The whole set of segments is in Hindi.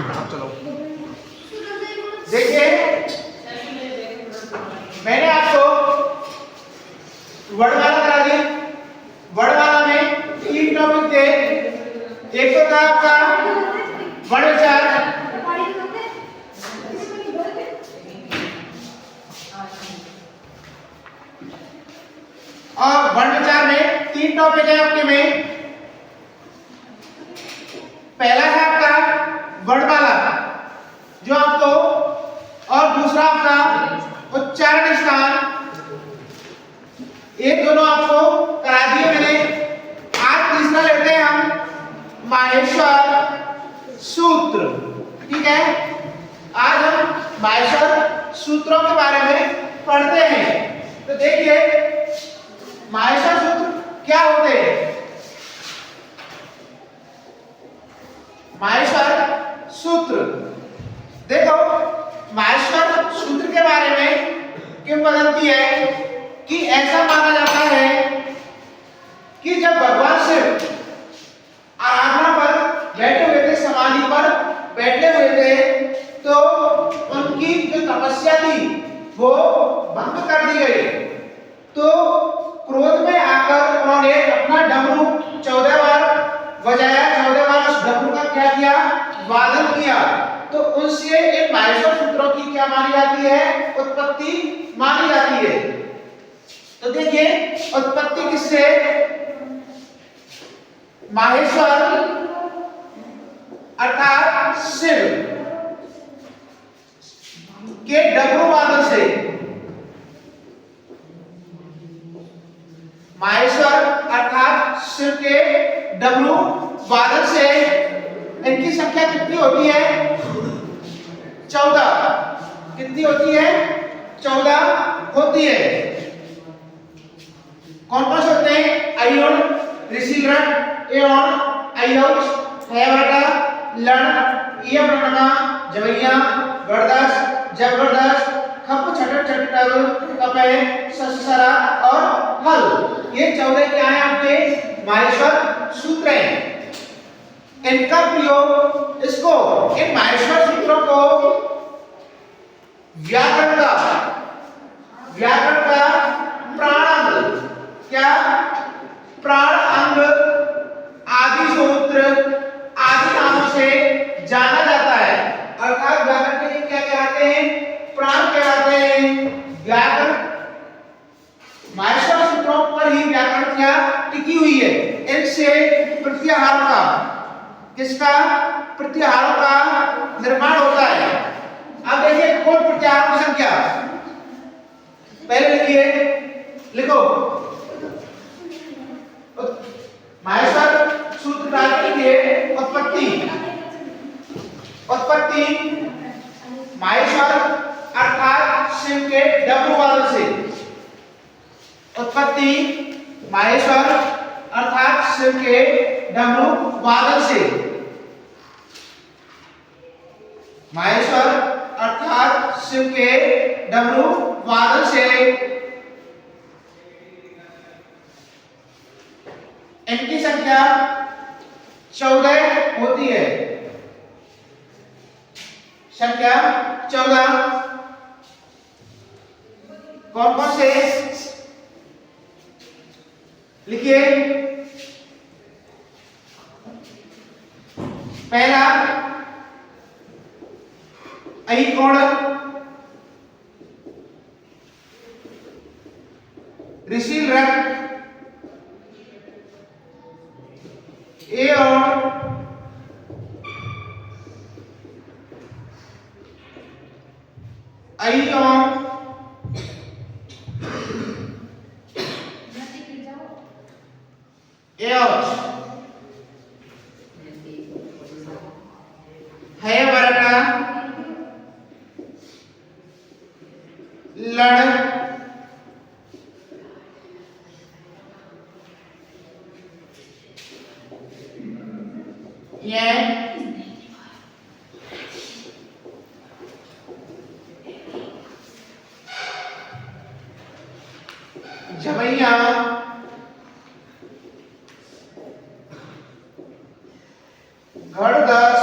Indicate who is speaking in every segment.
Speaker 1: चलो देखिए, मैंने आपको वर्णमाला करा दी। वर्णमाला में 3 टॉपिक थे। एक तो था आपका वर्ण विचार, और वर्ण विचार में 3 टॉपिक है आपके में। पहला है आपका वर्णमाला जो आपको, और दूसरा आपका उच्चारण स्थान। ये दोनों आपको करा दिए मैंने। आज तीसरा लेते हैं हम माहेश्वर सूत्र। ठीक है, आज हम माहेश्वर सूत्रों के बारे में पढ़ते हैं। तो देखिए माहेश्वर सूत्र क्या होते हैं। माहेश्वर सूत्र देखो, माहेश्वर सूत्र के बारे में क्यों बदलती है कि ऐसा माना जाता है कि जब भगवान शिव आराधना पर बैठे हुए थे, समाधि पर बैठे हुए थे, तो उनकी जो तपस्या थी वो भंग कर दी गई। तो क्रोध में आकर उन्होंने अपना डमरू 14 बार बजाया, 14 बार उस डमरू का क्या किया, वादन किया। तो उनसे इन माहेश्वर सूत्रों की क्या मानी जाती है, उत्पत्ति मानी जाती है। तो देखिए उत्पत्ति किससे, माहेश्वर अर्थात शिव के डमरू वादन से। माहेश्वर अर्थात शिव के डमरू वादन से इनकी संख्या कितनी होती है, 14। कितनी होती है, 14 होती है। कौन कौन से होते हैं, अयोन, ऋषिलरण, एओन, अयोच, हैवरटा, लण, इयमरणा, जवैया, गणदास, जबरदस्त, खप, छटर, छटर, कपे, ससरा और हल। ये 14 क्या है आपके माहेश्वर सूत्र हैं। इनका प्रयोग, इसको, इन माहेश्वर सूत्रों को व्याकरण का प्राणांग, क्या, प्राण अंग, आदि सूत्र आदि नामों से जाना जाता है। अर्थात व्याकरण के क्या कहलाते हैं, प्राण कहलाते हैं। व्याकरण, माहेश्वर सूत्रों पर ही व्याकरण क्या टिकी हुई है। इनसे प्रत्याहारों का, किसका, प्रत्याहारों का निर्माण होता है। अब देखिए कुल प्रत्याहारों की संख्या, पहले लिखिए, लिखो माहेश्वर सूत्र डालने के लिए उत्पत्ति। उत्पत्ति माहेश्वर अर्थात शिव के डमरू वादन से। उत्पत्ति माहेश्वर अर्थात शिव के डमरू वादन से। माहेश्वर अर्थात शिव के डमरू वादन से इनकी संख्या 14 होती है। संख्या 14। कौन कौन से, लिखिए, पहला अहिकोण, ऋषिलरण, एओन, अयोन, एओच, हैवरटा, लड़, ये जवैया, गणदास,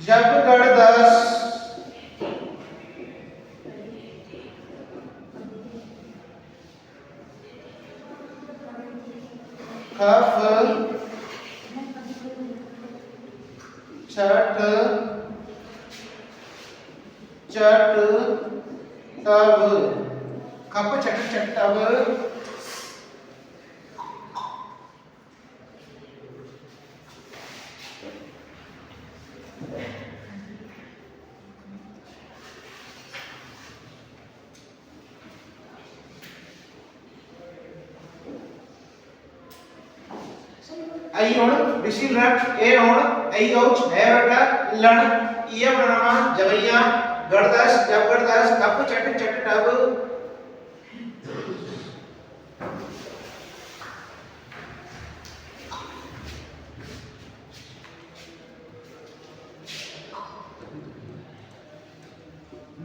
Speaker 1: जब गर्दश कफ छठ चट तब कप छट छट तब आई ओण ऋषि रट ए ओण आई औच है रट लण ये बनामा जवैया गर्दश जब गर्दश कप चट चट तब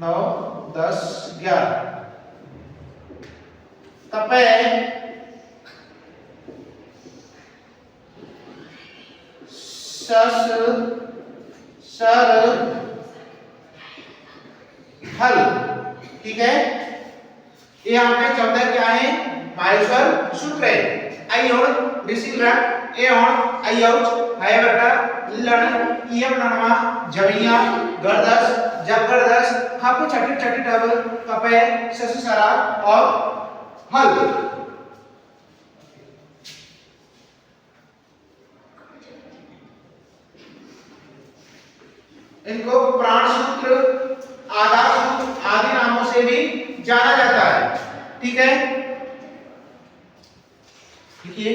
Speaker 1: नौ 10 11 तपे सस सर हल। ठीक है, ये यहाँ पे 14 क्या है माहेश्वर सूत्र है। आई और ऋषि रट ए और आई औच है बेटा लण ये बनवा जवैया गर्दश जब गर्दश खप छट छट तब कपे सस सरा और हल। इनको प्राण सूत्र आधार सूत्र आदि नामों से भी जाना जाता है। ठीक है, देखिए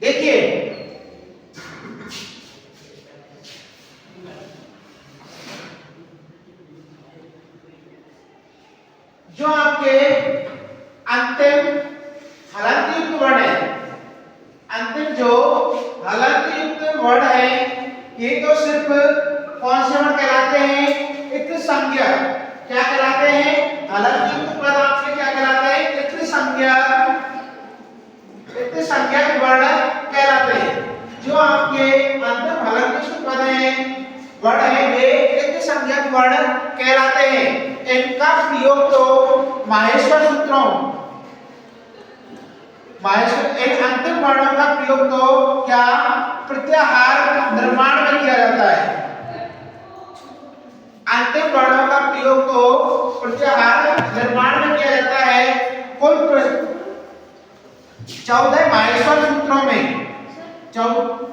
Speaker 1: देखिए जो आपके अंतिम हलंत युक्त वर्ण है, अंतिम जो हलंत युक्त वर्ण है ये तो सिर्फ कौन से वर्ण कहलाते हैं इक्त संज्ञा। क्या कहलाते हैं हलंत युक्त पद आपके क्या कहलाते हैं इक्त संज्ञा। इक्त संज्ञा वर्ण कहलाते हैं। जो आपके अंतिम हलंत युक्त पद है वर्ण है वे इक्त संज्ञा वर्ण कहलाते हैं। इनका प्रयोग तो माहेश्वर सूत्रों माहेश्वर इन अंतिम वर्णों का प्रयोग तो क्या प्रत्याहार निर्माण में किया जाता है। अंतिम वर्णों का प्रयोग तो प्रत्याहार निर्माण में किया जाता है। कुल 14 माहेश्वर सूत्रों में 14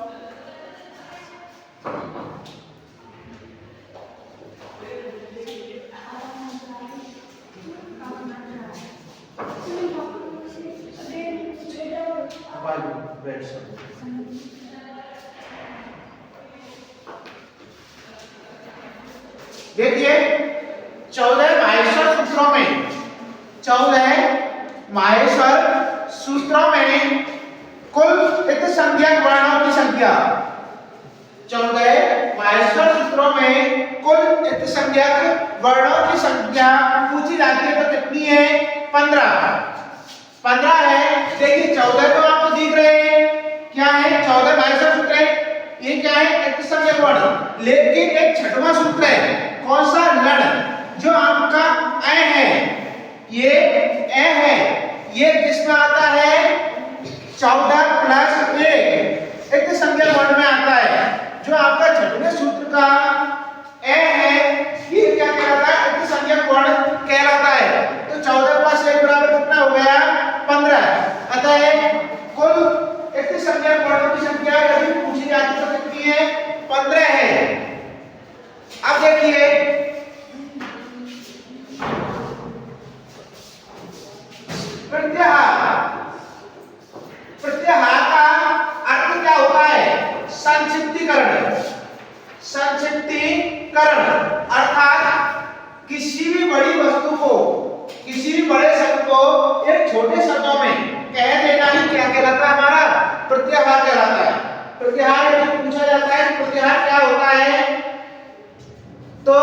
Speaker 1: देखिए 14 माहेश्वर सूत्रों में 14 माहेश्वर सूत्रों में कुल इक्त संज्ञक वर्णों की संख्या 14 माहेश्वर सूत्रों में कुल युक्तसंज्ञक वर्णों की संख्या पूछी जाती है तो कितनी है? 15 है। देखिए 14 तो आपको दिख रहे हैं, क्या है? 14 माहेश्वर सूत्र है, ये क्या है? युक्तसंज्ञक वर्ण। लेकिन एक छठवां सूत्र है, कौन सा? लड़, जो आपका अ है, ये अ है, ये किसमें आता है? 14 प्लस 1 युक्तसंज्ञक वर्ण में आता है। जो आपका छठवें सूत्र का ए है, ये क्या कहलाता है? युक्तसंज्ञक वर्ण कहलाता है। तो 14 प्लस 1 बराबर कितना हो गया? 15। अतः कुल युक्तसंज्ञक वर्णों की संख्या यदि पूछी जाती तो कितनी है? 15 है। अब देखिए प्रत्याहार। प्रत्याहार का अर्थ क्या होता है? संक्षिप्तीकरण। संक्षिप्तीकरण अर्थात किसी भी बड़ी वस्तु को, किसी भी बड़े शब्द को एक छोटे शब्दों में कह देना ही क्या कहलाता है? हमारा प्रत्याहार कहलाता है। प्रत्याहार यदि पूछा जाता है प्रत्याहार क्या होता है, तो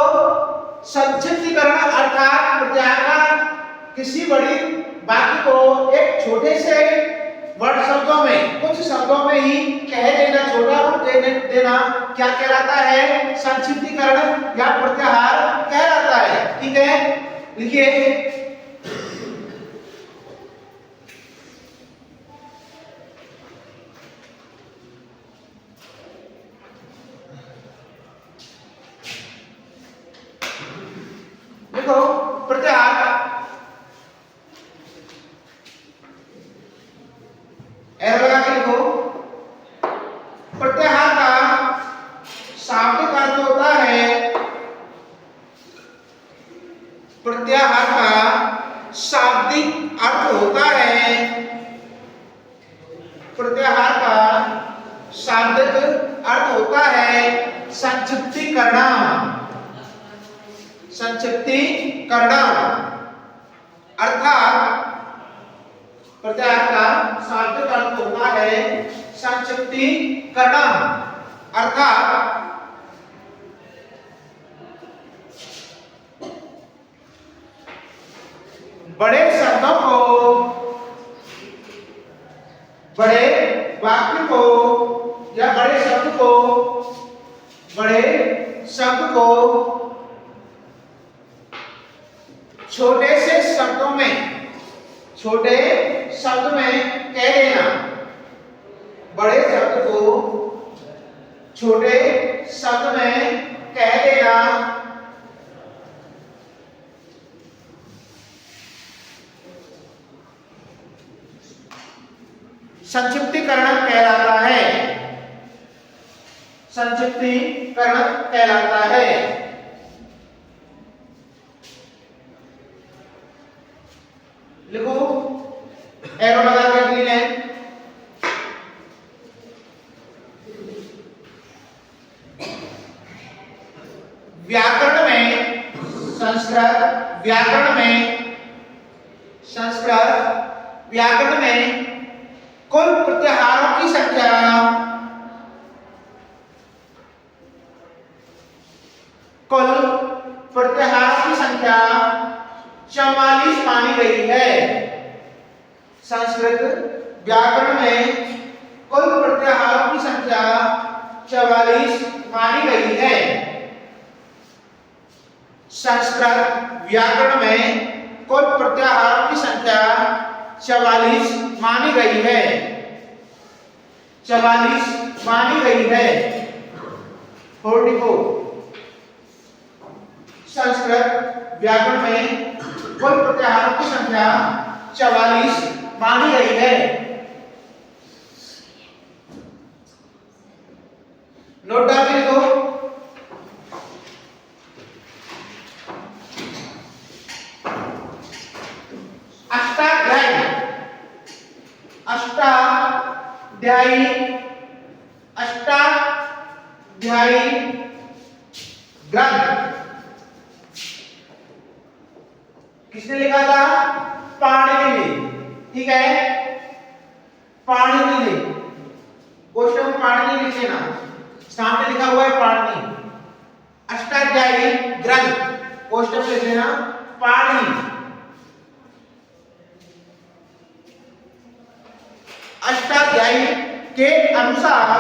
Speaker 1: संक्षिप्तीकरण अर्थात प्रत्याहार का किसी बड़ी बात को एक छोटे से वर्ड शब्दों में, कुछ शब्दों में ही कह देना, छोटा रूप देना क्या कहलाता है? संक्षिप्तीकरण या प्रत्याहार कहलाता है। ठीक है, लिखिए देखो प्रत्याहार एरो लगा के लिखो। प्रत्याहार का शाब्दिक अर्थ होता है, प्रत्याहार का शाब्दिक अर्थ होता है, प्रत्याहार का शाब्दिक अर्थ होता है संक्षिप्तीकरण। संक्षिप्तीकरण अर्थात प्रत्याहार का शाब्दिक अर्थ होता है संक्षिप्तीकरण अर्थात बड़े शब्दों को, बड़े वाक्य को या बड़े शब्द को, बड़े शब्द को छोटे से शब्दों में, छोटे शब्द में कह देना। बड़े शब्द को छोटे शब्द में कह देना संक्षिप्तीकरण कहलाता है। संक्षिप्तीकरण कहलाता है। लिखो एरो लगा के अगली लाइन। व्याकरण में, संस्कृत व्याकरण में, संस्कृत व्याकरण में कुल प्रत्याहारों की संख्या कुल प्रत्याहारों की संख्या 44 मानी गई है। संस्कृत व्याकरण में कुल प्रत्याहारों की संख्या 44 मानी गई है। संस्कृत व्याकरण में कुल प्रत्याहारों की संख्या 44 मानी गई है। 44 मानी गई है। 44 संस्कृत व्याकरण में कुल प्रत्याहारों की संख्या 44 मानी गई है। नोट डाल के लिखो। अष्टाध्यायी, अष्टाध्यायी, अष्टाध्यायी ग्रंथ किसने लिखा था? पाणिनि ने। ठीक है, पाणिनि ने। क्वेश्चन पाणिनि लेना, सामने लिखा हुआ है पाणिनि। अष्टाध्यायी ग्रंथ, कोष्टक लिख लेना पाणिनि। अष्टाध्यायी के अनुसार,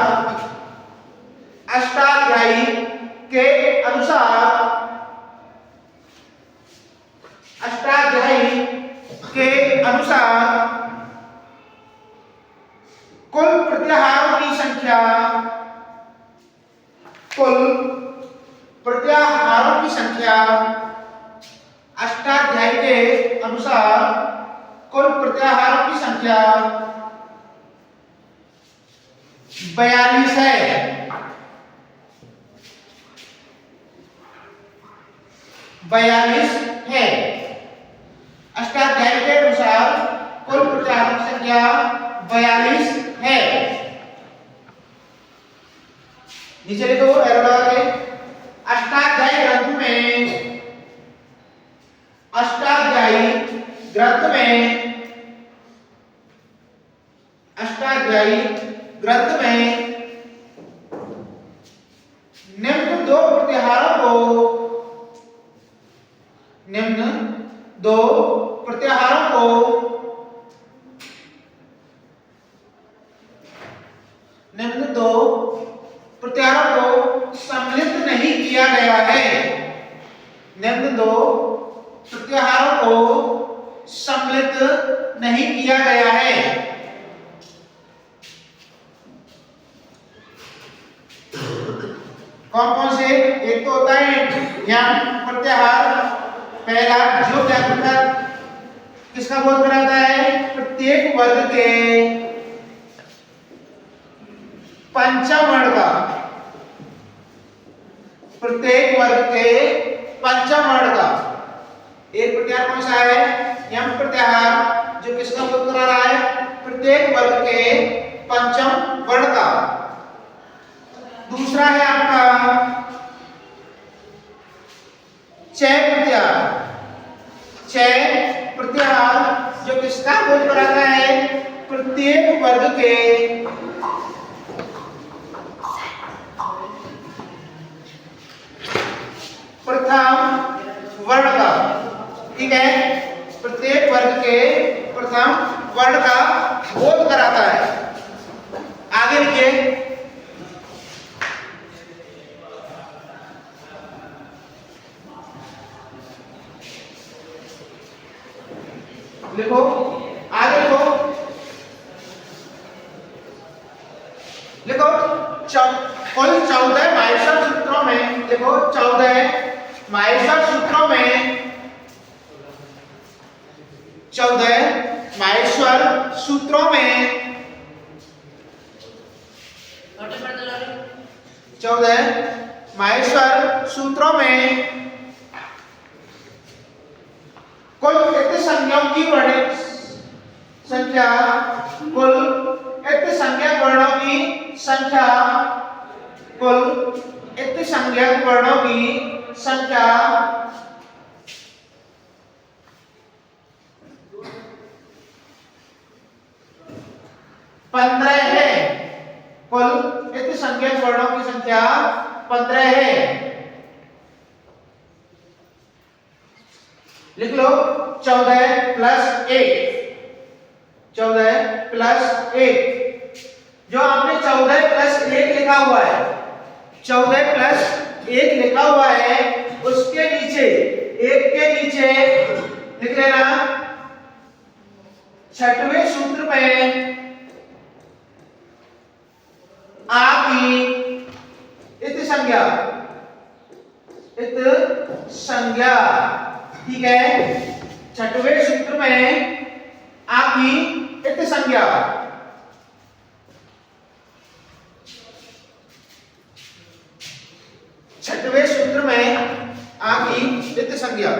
Speaker 1: अष्टाध्यायी के अनुसार, अष्टाध्यायी के अनुसार कुल प्रत्याहारों की संख्या, कुल प्रत्याहारों की संख्या, अष्टाध्यायी के अनुसार कुल प्रत्याहारों की संख्या 42 है। 42 है। अष्टाध्यायी के अनुसार कुल प्रत्याहारों की संख्या 42 है। नीचे लिखो एरो लगा के, अष्टाध्यायी ग्रंथ में, अष्टाध्यायी ग्रंथ में, अष्टाध्यायी ग्रंथ में निम्न दो प्रत्याहारों को, निम्न दो प्रत्याहारों को सम्मिलित नहीं किया गया है। निम्न दो प्रत्याहारों को सम्मिलित नहीं किया गया है। कौन कौन से? एक तो होता है यम प्रत्याहार, पहला जो क्या करता है, किसका बोध कराता है? प्रत्येक वर्ग के पंचम वर्ण का, प्रत्येक वर्ग के पंचम वर्ण का। एक प्रत्याहार कौन सा है? यम प्रत्याहार, जो किसका बोध करा रहा है? प्रत्येक वर्ग के पंचम वर्ण का। दूसरा है आपका चय प्रत्याहार, चय प्रत्याहार जो किसका बोध कराता है? प्रत्येक वर्ग के प्रथम वर्ण का। ठीक है, प्रत्येक वर्ग के प्रथम वर्ण का बोध कराता है। आगे लिखिए, लिखो आगे लिखो, लिखो कुल 14 माहेश्वर सूत्रों में, देखो 14 माहेश्वर सूत्रों में, 14 माहेश्वर सूत्रों में, 14 माहेश्वर सूत्रों में कुल कितने संज्ञाओं की वर्णित संख्या, कुल कितने संज्ञक वर्णों की संख्या, कुल कितने संज्ञक वर्णों की संख्या 15 है। कुल कितने संज्ञक वर्णों की संख्या 15 है। लिख लो 14 प्लस 1, 14 प्लस 1। जो आपने 14 प्लस 1 लिखा हुआ है, 14 प्लस 1 लिखा हुआ है, उसके नीचे 1 के नीचे लिख लेना छठवें सूत्र में आपकी इत संज्ञा, इत संज्ञा। ठीक है, छठवें सूत्र में आपकी इत संज्ञा, छठवें सूत्र में आपकी इत संज्ञा।